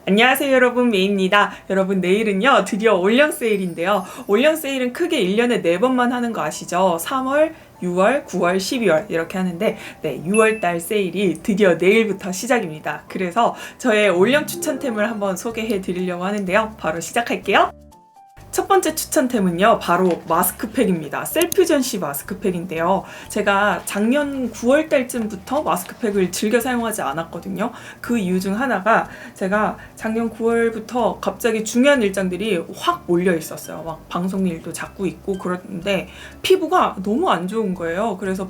안녕하세요 여러분, 메이입니다. 여러분, 내일은요 드디어 올영 세일인데요. 올영 세일은 크게 1년에 4번만 하는 거 아시죠? 3월, 6월, 9월, 12월 이렇게 하는데 6월달 세일이 드디어 내일부터 시작입니다. 그래서 저의 올영 추천템을 한번 소개해 드리려고 하는데요. 바로 시작할게요. 첫 번째 추천템은요, 바로 마스크팩입니다. 셀프전시 마스크팩인데요. 제가 작년 9월달쯤부터 마스크팩을 즐겨 사용하지 않았거든요. 그 이유 중 하나가 제가 작년 9월부터 갑자기 중요한 일정들이 확 몰려 있었어요. 막 방송 일도 자꾸 있고 그러는데 피부가 너무 안 좋은 거예요. 그래서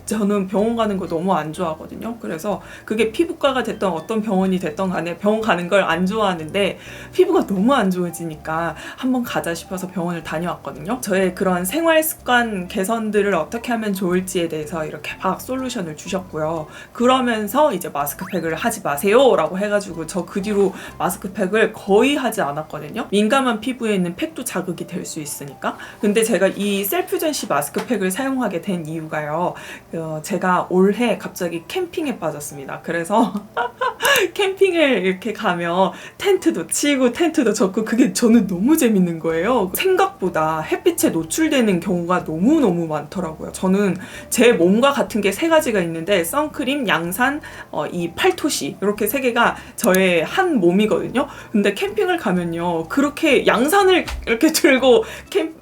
저는 병원 가는 거 너무 안 좋아하거든요. 그래서 그게 피부과가 됐던 어떤 병원이 됐던 간에 병원 가는 걸 안 좋아하는데 피부가 너무 안 좋아지니까 한번 가자 싶어서 병원을 다녀왔거든요. 저의 그런 생활 습관 개선들을 어떻게 하면 좋을지에 대해서 이렇게 막 솔루션을 주셨고요. 그러면서 이제 마스크팩을 하지 마세요 라고 해가지고 저 그 뒤로 마스크팩을 거의 하지 않았거든요. 민감한 피부에 있는 팩도 자극이 될 수 있으니까. 근데 제가 이 셀프전시 마스크팩을 사용하게 된 이유가요, 제가 올해 갑자기 캠핑에 빠졌습니다. 그래서 캠핑을 이렇게 가면 텐트도 치고 텐트도 쳤고 그게 저는 너무 재밌는 거예요. 생각보다 햇빛에 노출되는 경우가 너무너무 많더라고요. 저는 제 몸과 같은 게 3가지가 있는데 선크림, 양산, 이 팔토시 이렇게 3개가 저의 한 몸이거든요. 근데 캠핑을 가면요, 그렇게 양산을 이렇게 들고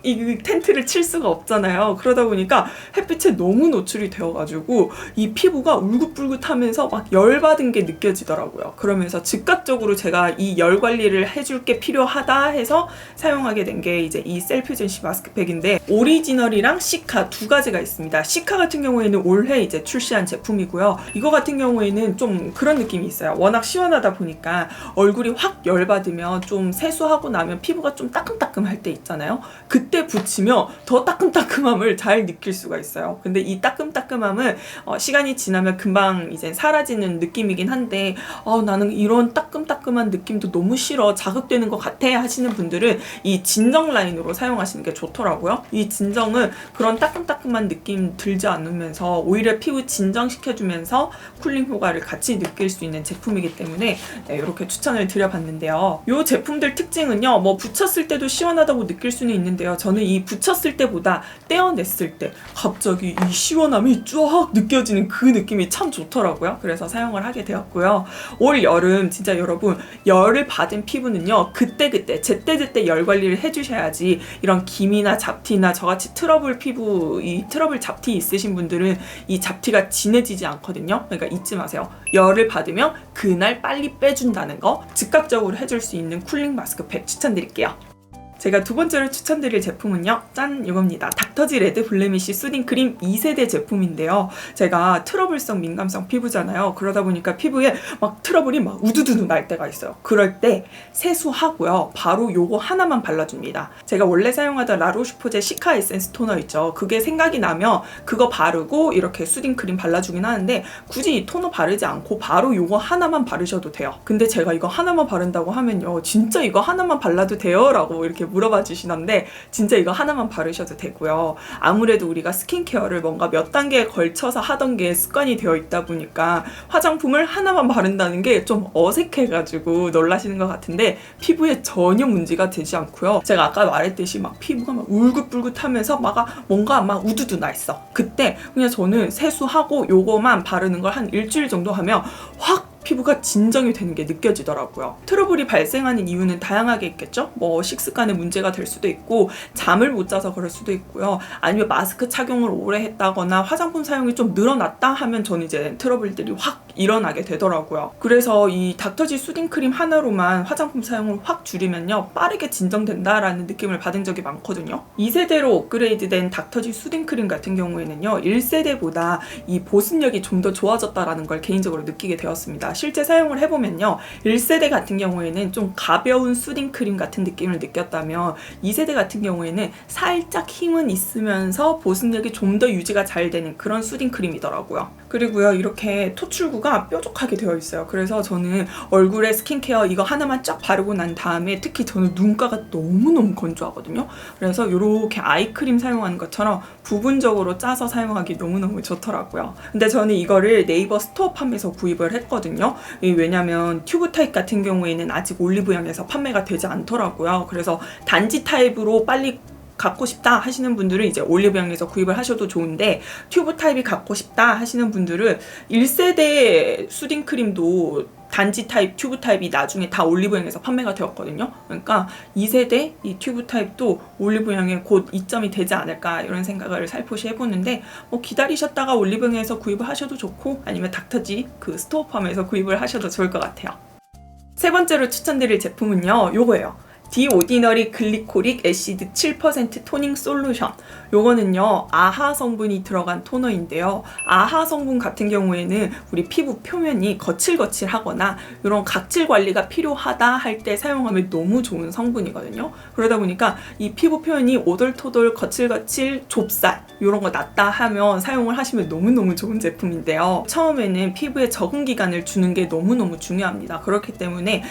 이 텐트를 칠 수가 없잖아요. 그러다 보니까 햇빛에 너무 노출이 되어가지고 이 피부가 울긋불긋하면서 막 열받은 게 느껴지더라고요. 그러면서 즉각적으로 제가 이 열 관리를 해줄 게 필요하다 해서 사용하게 된 게 이제 이 셀프전시 마스크팩인데, 오리지널이랑 시카 2가지가 있습니다. 시카 같은 경우에는 올해 이제 출시한 제품이고요. 이거 같은 경우에는 좀 그런 느낌이 있어요. 워낙 시원하다 보니까 얼굴이 확 열받으면 좀 세수하고 나면 피부가 좀 따끔따끔할 때 있잖아요. 그때 붙이면 더 따끔따끔함을 잘 느낄 수가 있어요. 근데 이 따끔따끔함은 시간이 지나면 금방 이제 사라지는 느낌이긴 한데, 나는 이런 따끔따끔한 느낌도 너무 싫어, 자극되는 것 같아 하시는 분들은 이 진정 라인으로 사용하시는 게 좋더라고요. 이 진정은 그런 따끔따끔한 느낌 들지 않으면서 오히려 피부 진정시켜주면서 쿨링 효과를 같이 느낄 수 있는 제품이기 때문에 이렇게 추천을 드려봤는데요. 이 제품들 특징은요, 뭐 붙였을 때도 시원하다고 느낄 수는 있는데요, 저는 이 붙였을 때보다 떼어냈을 때 갑자기 이 시원함이 쫙 느껴지는 그 느낌이 참 좋더라고요. 그래서 사용을 하게 되었고요. 올 여름 진짜 여러분, 열을 받은 피부는요, 그때그때 제때제때 열 관리를 해주셔야지 이런 기미나 잡티나 저같이 트러블 피부, 이 트러블 잡티 있으신 분들은 이 잡티가 진해지지 않거든요. 그러니까 잊지 마세요. 열을 받으면 그날 빨리 빼준다는 거 즉각적으로 해줄 수 있는 쿨링 마스크팩 추천드릴게요. 제가 두 번째로 추천드릴 제품은요, 짠! 이겁니다. 닥터지 레드 블레미쉬 수딩 크림 2세대 제품인데요. 제가 트러블성 민감성 피부잖아요. 그러다 보니까 피부에 막 트러블이 막 우두두두 날 때가 있어요. 그럴 때 세수하고요, 바로 요거 하나만 발라줍니다. 제가 원래 사용하던 라로슈포제 시카 에센스 토너 있죠. 그게 생각이 나면 그거 바르고 이렇게 수딩 크림 발라주긴 하는데, 굳이 이 토너 바르지 않고 바로 요거 하나만 바르셔도 돼요. 근데 제가 이거 하나만 바른다고 하면요, 진짜 이거 하나만 발라도 돼요? 라고 이렇게 물어봐 주시는데, 진짜 이거 하나만 바르셔도 되고요. 아무래도 우리가 스킨케어를 뭔가 몇 단계에 걸쳐서 하던 게 습관이 되어 있다 보니까 화장품을 하나만 바른다는 게 좀 어색해가지고 놀라시는 것 같은데, 피부에 전혀 문제가 되지 않고요. 제가 아까 말했듯이 막 피부가 막 울긋불긋하면서 뭔가 막 우두두 나 있어. 그때 그냥 저는 세수하고 요거만 바르는 걸 한 일주일 정도 하면 확 피부가 진정이 되는 게 느껴지더라고요. 트러블이 발생하는 이유는 다양하게 있겠죠? 뭐 식습관의 문제가 될 수도 있고, 잠을 못 자서 그럴 수도 있고요. 아니면 마스크 착용을 오래 했다거나 화장품 사용이 좀 늘어났다 하면 저는 이제 트러블들이 확 일어나게 되더라고요. 그래서 이 닥터지 수딩 크림 하나로만 화장품 사용을 확 줄이면요, 빠르게 진정된다라는 느낌을 받은 적이 많거든요. 2세대로 업그레이드된 닥터지 수딩 크림 같은 경우에는요, 1세대보다 이 보습력이 좀 더 좋아졌다라는 걸 개인적으로 느끼게 되었습니다. 실제 사용을 해보면요, 1세대 같은 경우에는 좀 가벼운 수딩 크림 같은 느낌을 느꼈다면 2세대 같은 경우에는 살짝 힘은 있으면서 보습력이 좀 더 유지가 잘 되는 그런 수딩 크림이더라고요. 그리고요, 이렇게 토출구가 뾰족하게 되어 있어요. 그래서 저는 얼굴에 스킨케어 이거 하나만 쫙 바르고 난 다음에 특히 저는 눈가가 너무너무 건조하거든요. 그래서 이렇게 아이크림 사용하는 것처럼 부분적으로 짜서 사용하기 너무너무 좋더라고요. 근데 저는 이거를 네이버 스토어팜에서 구입을 했거든요. 왜냐면 튜브 타입 같은 경우에는 아직 올리브영에서 판매가 되지 않더라고요. 그래서 단지 타입으로 빨리 갖고 싶다 하시는 분들은 이제 올리브영에서 구입을 하셔도 좋은데, 튜브 타입이 갖고 싶다 하시는 분들은 1세대 수딩 크림도 단지 타입, 튜브 타입이 나중에 다 올리브영에서 판매가 되었거든요. 그러니까 2세대 이 튜브 타입도 올리브영에 곧 이점이 되지 않을까 이런 생각을 살포시 해보는데, 뭐 기다리셨다가 올리브영에서 구입을 하셔도 좋고, 아니면 닥터지 그 스토어팜에서 구입을 하셔도 좋을 것 같아요. 세 번째로 추천드릴 제품은요, 요거예요. 디 오디너리 글리코릭 애시드 7% 토닝 솔루션. 요거는요, 아하 성분이 들어간 토너인데요. 아하 성분 같은 경우에는 우리 피부 표면이 거칠거칠하거나 이런 각질 관리가 필요하다 할 때 사용하면 너무 좋은 성분이거든요. 그러다 보니까 이 피부 표현이 오돌토돌 거칠거칠 좁쌀 이런 거 낫다 하면 사용을 하시면 너무너무 좋은 제품인데요. 처음에는 피부에 적응 기간을 주는 게 너무너무 중요합니다. 그렇기 때문에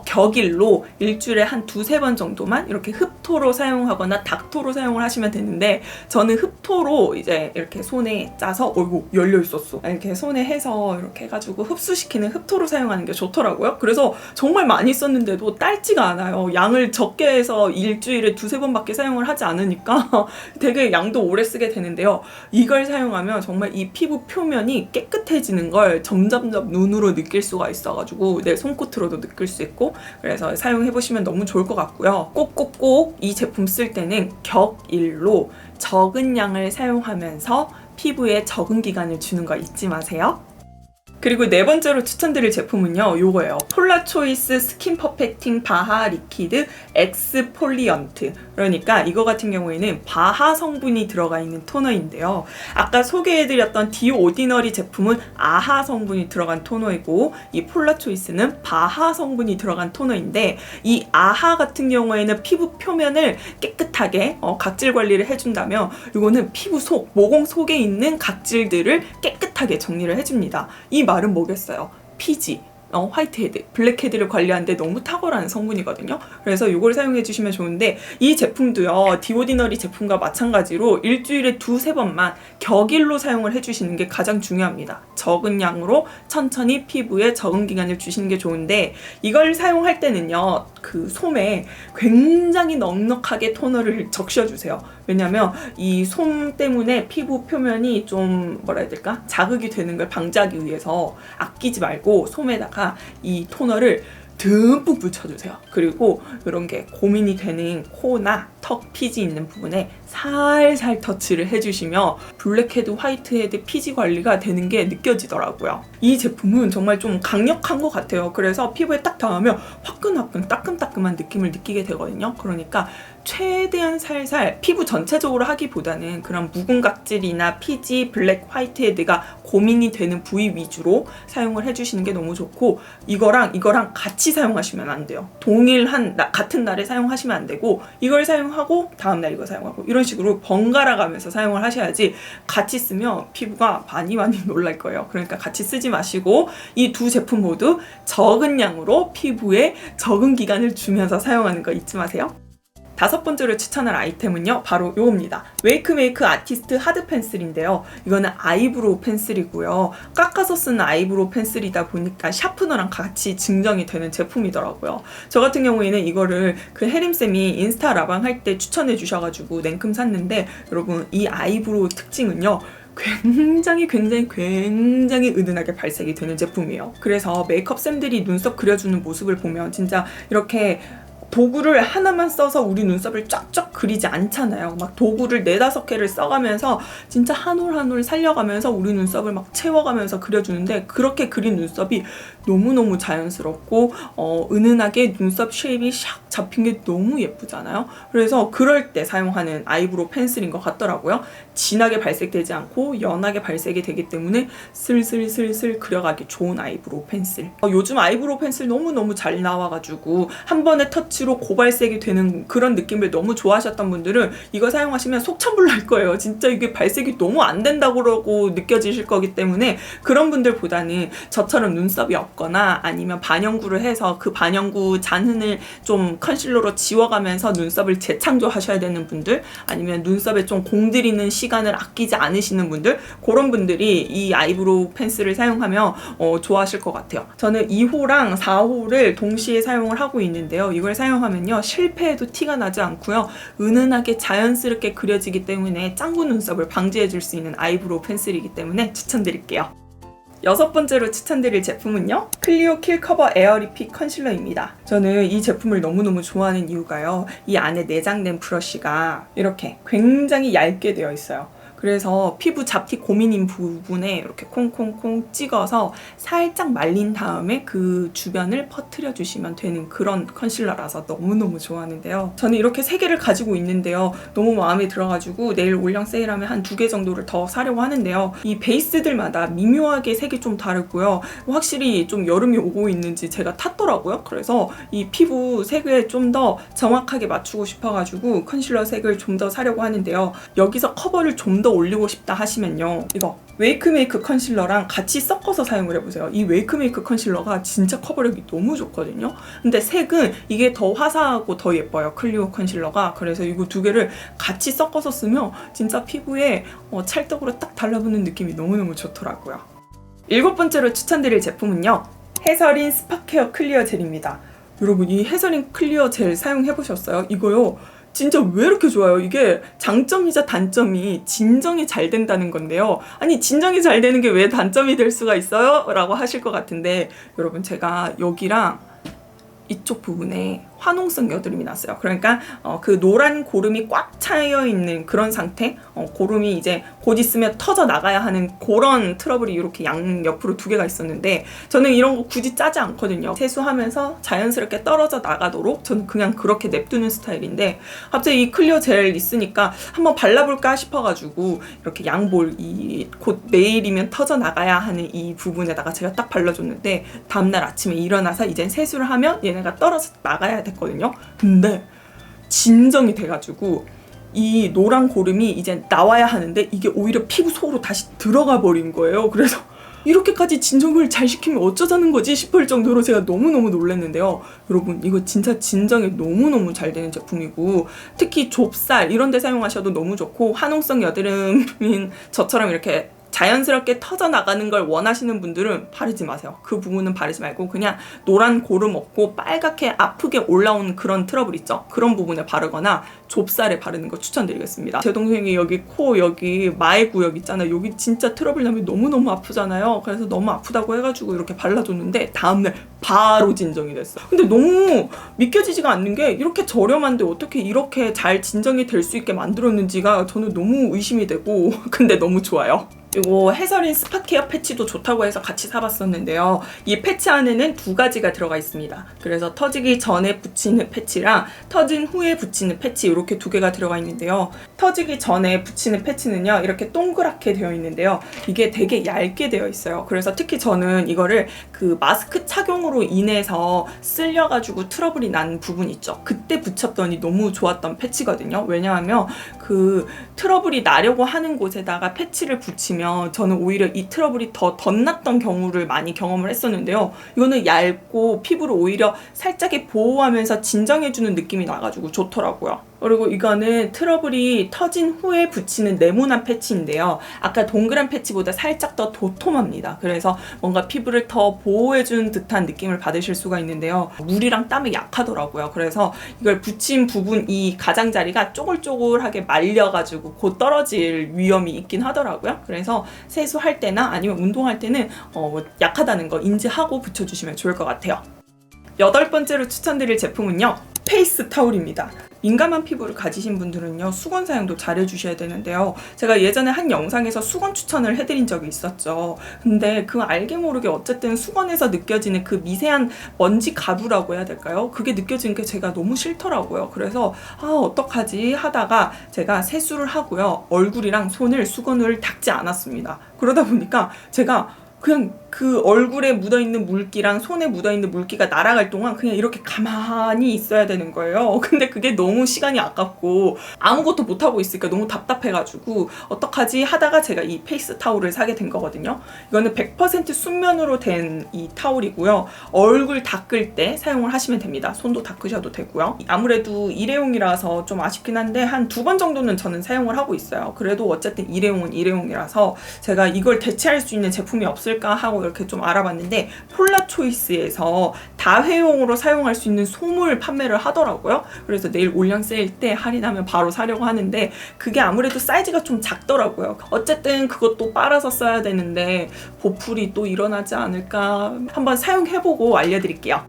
격일로 일주일에 한 두세 번 정도만 이렇게 흡토로 사용하거나 닥토로 사용을 하시면 되는데, 저는 흡토로 이제 이렇게 손에 짜서 열려 있었어. 이렇게 손에 해서 이렇게 해가지고 흡수시키는 흡토로 사용하는 게 좋더라고요. 그래서 정말 많이 썼는데도 딸지가 않아요. 양을 적게 해서 일주일에 두세 번밖에 사용을 하지 않으니까 되게 양도 오래 쓰게 되는데요. 이걸 사용하면 정말 이 피부 표면이 깨끗해지는 걸 점점점 눈으로 느낄 수가 있어가지고 내 손끝으로도 느낄 수 있고, 그래서 사용해보시면 너무 좋을 것 같고요. 꼭꼭꼭 이 제품 쓸 때는 격일로 적은 양을 사용하면서 피부에 적응 기간을 주는 거 잊지 마세요. 그리고 네 번째로 추천드릴 제품은요, 요거예요. 폴라초이스 스킨 퍼펙팅 바하 리퀴드 엑스폴리언트. 그러니까 이거 같은 경우에는 바하 성분이 들어가 있는 토너인데요. 아까 소개해드렸던 디 오디너리 제품은 아하 성분이 들어간 토너이고, 이 폴라초이스는 바하 성분이 들어간 토너인데, 이 아하 같은 경우에는 피부 표면을 깨끗하게 각질 관리를 해준다면, 이거는 피부 속, 모공 속에 있는 각질들을 깨끗하게 정리를 해줍니다. 이 말은 뭐겠어요? 피지, 화이트헤드, 블랙헤드를 관리하는데 너무 탁월한 성분이거든요. 그래서 이걸 사용해 주시면 좋은데, 이 제품도요, 디오디너리 제품과 마찬가지로 일주일에 두세 번만 격일로 사용을 해주시는 게 가장 중요합니다. 적은 양으로 천천히 피부에 적응 기간을 주시는 게 좋은데, 이걸 사용할 때는요, 그 솜에 굉장히 넉넉하게 토너를 적셔주세요. 왜냐면 이 솜 때문에 피부 표면이 좀 뭐라 해야 될까? 자극이 되는 걸 방지하기 위해서 아끼지 말고 솜에다가 이 토너를 듬뿍 묻혀주세요. 그리고 이런 게 고민이 되는 코나 턱 피지 있는 부분에 살살 터치를 해주시면 블랙헤드, 화이트헤드 피지 관리가 되는 게 느껴지더라고요. 이 제품은 정말 좀 강력한 것 같아요. 그래서 피부에 딱 닿으면 화끈화끈 따끔따끔한 느낌을 느끼게 되거든요. 그러니까 최대한 살살 피부 전체적으로 하기보다는 그런 묵은 각질이나 피지, 블랙, 화이트헤드가 고민이 되는 부위 위주로 사용을 해주시는 게 너무 좋고, 이거랑 같이 사용하시면 안 돼요. 같은 날에 사용하시면 안 되고, 이걸 사용하고 다음날 이거 사용하고 이런 식으로 번갈아 가면서 사용을 하셔야지, 같이 쓰면 피부가 많이 놀랄 거예요. 그러니까 같이 쓰지 마시고 이 두 제품 모두 적은 양으로 피부에 적응 기간을 주면서 사용하는 거 잊지 마세요. 다섯 번째로 추천할 아이템은요, 바로 요겁니다. 웨이크메이크 아티스트 하드 펜슬인데요. 이거는 아이브로우 펜슬이고요. 깎아서 쓰는 아이브로우 펜슬이다 보니까 샤프너랑 같이 증정이 되는 제품이더라고요. 저 같은 경우에는 이거를 그 혜림쌤이 인스타 라방 할 때 추천해 주셔가지고 냉큼 샀는데, 여러분 이 아이브로우 특징은요, 굉장히 은은하게 발색이 되는 제품이에요. 그래서 메이크업쌤들이 눈썹 그려주는 모습을 보면 진짜 이렇게 도구를 하나만 써서 우리 눈썹을 쫙쫙 그리지 않잖아요. 막 도구를 4-5개를 써가면서 진짜 한 올 한 올 살려가면서 우리 눈썹을 막 채워가면서 그려주는데, 그렇게 그린 눈썹이 너무너무 자연스럽고 은은하게 눈썹 쉐입이 샥 잡힌 게 너무 예쁘잖아요. 그래서 그럴 때 사용하는 아이브로우 펜슬인 것 같더라고요. 진하게 발색되지 않고 연하게 발색이 되기 때문에 슬슬슬슬 그려가기 좋은 아이브로우 펜슬. 요즘 아이브로우 펜슬 너무너무 잘 나와가지고 한 번의 터치로 고발색이 되는 그런 느낌을 너무 좋아하셨던 분들은 이거 사용하시면 속천불 날 거예요. 진짜 이게 발색이 너무 안 된다고 느껴지실 거기 때문에 그런 분들보다는 저처럼 눈썹이 없거나 아니면 반영구를 해서 그 반영구 잔흔을 좀 컨실러로 지워가면서 눈썹을 재창조하셔야 되는 분들, 아니면 눈썹에 좀 공들이는 시간을 아끼지 않으시는 분들, 그런 분들이 이 아이브로우 펜슬을 사용하면 좋아하실 것 같아요. 저는 2호랑 4호를 동시에 사용을 하고 있는데요. 이걸 사용하면요, 실패해도 티가 나지 않고요, 은은하게 자연스럽게 그려지기 때문에 짱구 눈썹을 방지해 줄 수 있는 아이브로우 펜슬이기 때문에 추천드릴게요. 6번째로 추천드릴 제품은요, 클리오 킬 커버 에어 리핏 컨실러입니다. 저는 이 제품을 너무너무 좋아하는 이유가요, 이 안에 내장된 브러쉬가 이렇게 굉장히 얇게 되어 있어요. 그래서 피부 잡티 고민인 부분에 이렇게 콩콩콩 찍어서 살짝 말린 다음에 그 주변을 퍼뜨려 주시면 되는 그런 컨실러라서 너무너무 좋아하는데요. 저는 이렇게 3개를 가지고 있는데요. 너무 마음에 들어가지고 내일 올영 세일하면 한 2개 정도를 더 사려고 하는데요. 이 베이스들마다 미묘하게 색이 좀 다르고요. 확실히 좀 여름이 오고 있는지 제가 탔더라고요. 그래서 이 피부 색을 좀 더 정확하게 맞추고 싶어가지고 컨실러 색을 좀 더 사려고 하는데요. 여기서 커버를 좀 더 올리고 싶다 하시면요, 이거 웨이크메이크 컨실러랑 같이 섞어서 사용을 해보세요. 이 웨이크메이크 컨실러가 진짜 커버력이 너무 좋거든요. 근데 색은 이게 더 화사하고 더 예뻐요, 클리오 컨실러가. 그래서 이거 2개를 같이 섞어서 쓰면 진짜 피부에 찰떡으로 딱 달라붙는 느낌이 너무너무 좋더라고요. 7번째로 추천드릴 제품은요, 해서린 스파케어 클리어 젤입니다. 여러분, 이 해서린 클리어 젤 사용해보셨어요? 이거요, 진짜 왜 이렇게 좋아요? 이게 장점이자 단점이 진정이 잘 된다는 건데요. 아니, 진정이 잘 되는 게 왜 단점이 될 수가 있어요? 라고 하실 것 같은데, 여러분, 제가 여기랑 이쪽 부분에 화농성 여드름이 났어요. 그러니까 그 노란 고름이 꽉 차여 있는 그런 상태, 고름이 이제 곧 있으면 터져 나가야 하는 그런 트러블이 이렇게 양옆으로 2개가 있었는데, 저는 이런 거 굳이 짜지 않거든요. 세수하면서 자연스럽게 떨어져 나가도록 저는 그냥 그렇게 냅두는 스타일인데, 갑자기 이 클리어 젤 있으니까 한번 발라볼까 싶어가지고 이렇게 양볼, 곧 내일이면 터져 나가야 하는 이 부분에다가 제가 딱 발라줬는데, 다음날 아침에 일어나서 이제 세수를 하면 얘네가 떨어져 나가야 됐거든요. 근데 진정이 돼가지고 이 노란 고름이 이제 나와야 하는데 이게 오히려 피부 속으로 다시 들어가 버린 거예요. 그래서 이렇게까지 진정을 잘 시키면 어쩌자는 거지 싶을 정도로 제가 너무너무 놀랐는데요. 여러분, 이거 진짜 진정이 너무너무 잘 되는 제품이고, 특히 좁쌀 이런 데 사용하셔도 너무 좋고, 화농성 여드름인 저처럼 이렇게 자연스럽게 터져나가는 걸 원하시는 분들은 바르지 마세요. 그 부분은 바르지 말고 그냥 노란 고름 없고 빨갛게 아프게 올라오는 그런 트러블 있죠? 그런 부분에 바르거나 좁쌀에 바르는 거 추천드리겠습니다. 제 동생이 여기 코, 여기 마의 구역 있잖아요. 여기 진짜 트러블 나면 너무너무 아프잖아요. 그래서 너무 아프다고 해가지고 이렇게 발라줬는데 다음날 바로 진정이 됐어. 근데 너무 믿겨지지가 않는 게, 이렇게 저렴한데 어떻게 이렇게 잘 진정이 될 수 있게 만들었는지가 저는 너무 의심이 되고 근데 너무 좋아요. 이거 해서린 스파케어 패치도 좋다고 해서 같이 사봤었는데요. 이 패치 안에는 2가지가 들어가 있습니다. 그래서 터지기 전에 붙이는 패치랑 터진 후에 붙이는 패치, 이렇게 2개가 들어가 있는데요. 터지기 전에 붙이는 패치는요, 이렇게 동그랗게 되어 있는데요. 이게 되게 얇게 되어 있어요. 그래서 특히 저는 이거를 그 마스크 착용으로 인해서 쓸려가지고 트러블이 난 부분 있죠. 그때 붙였더니 너무 좋았던 패치거든요. 왜냐하면 그 트러블이 나려고 하는 곳에다가 패치를 붙이면 저는 오히려 이 트러블이 더 덧났던 경우를 많이 경험을 했었는데요. 이거는 얇고 피부를 오히려 살짝의 보호하면서 진정해주는 느낌이 나가지고 좋더라고요. 그리고 이거는 트러블이 터진 후에 붙이는 네모난 패치인데요. 아까 동그란 패치보다 살짝 더 도톰합니다. 그래서 뭔가 피부를 더 보호해주는 듯한 느낌을 받으실 수가 있는데요. 물이랑 땀에 약하더라고요. 그래서 이걸 붙인 부분, 이 가장자리가 쪼글쪼글하게 말려가지고 곧 떨어질 위험이 있긴 하더라고요. 그래서 세수할 때나 아니면 운동할 때는 약하다는 거 인지하고 붙여주시면 좋을 것 같아요. 8번째로 추천드릴 제품은요, 페이스 타올입니다. 민감한 피부를 가지신 분들은요, 수건 사용도 잘 해주셔야 되는데요. 제가 예전에 한 영상에서 수건 추천을 해드린 적이 있었죠. 근데 그 알게 모르게 어쨌든 수건에서 느껴지는 그 미세한 먼지 가루라고 해야 될까요? 그게 느껴지는 게 제가 너무 싫더라고요. 그래서 어떡하지 하다가 제가 세수를 하고요, 얼굴이랑 손을 수건을 닦지 않았습니다. 그러다 보니까 제가 그냥 그 얼굴에 묻어있는 물기랑 손에 묻어있는 물기가 날아갈 동안 그냥 이렇게 가만히 있어야 되는 거예요. 근데 그게 너무 시간이 아깝고 아무것도 못하고 있으니까 너무 답답해가지고 어떡하지 하다가 제가 이 페이스 타올을 사게 된 거거든요. 이거는 100% 순면으로 된 이 타올이고요. 얼굴 닦을 때 사용을 하시면 됩니다. 손도 닦으셔도 되고요. 아무래도 일회용이라서 좀 아쉽긴 한데 한 2번 정도는 저는 사용을 하고 있어요. 그래도 어쨌든 일회용은 일회용이라서 제가 이걸 대체할 수 있는 제품이 없을까 하고 이렇게 좀 알아봤는데, 폴라초이스에서 다회용으로 사용할 수 있는 솜을 판매를 하더라고요. 그래서 내일 올영 세일 때 할인하면 바로 사려고 하는데, 그게 아무래도 사이즈가 좀 작더라고요. 어쨌든 그것도 빨아서 써야 되는데 보풀이 또 일어나지 않을까, 한번 사용해보고 알려드릴게요.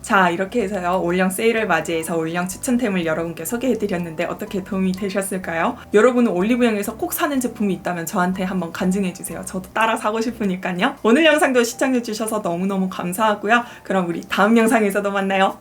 자, 이렇게 해서요, 올영 세일을 맞이해서 올영 추천템을 여러분께 소개해드렸는데 어떻게 도움이 되셨을까요? 여러분은 올리브영에서 꼭 사는 제품이 있다면 저한테 한번 간증해주세요. 저도 따라 사고 싶으니까요. 오늘 영상도 시청해주셔서 너무너무 감사하고요. 그럼 우리 다음 영상에서도 만나요.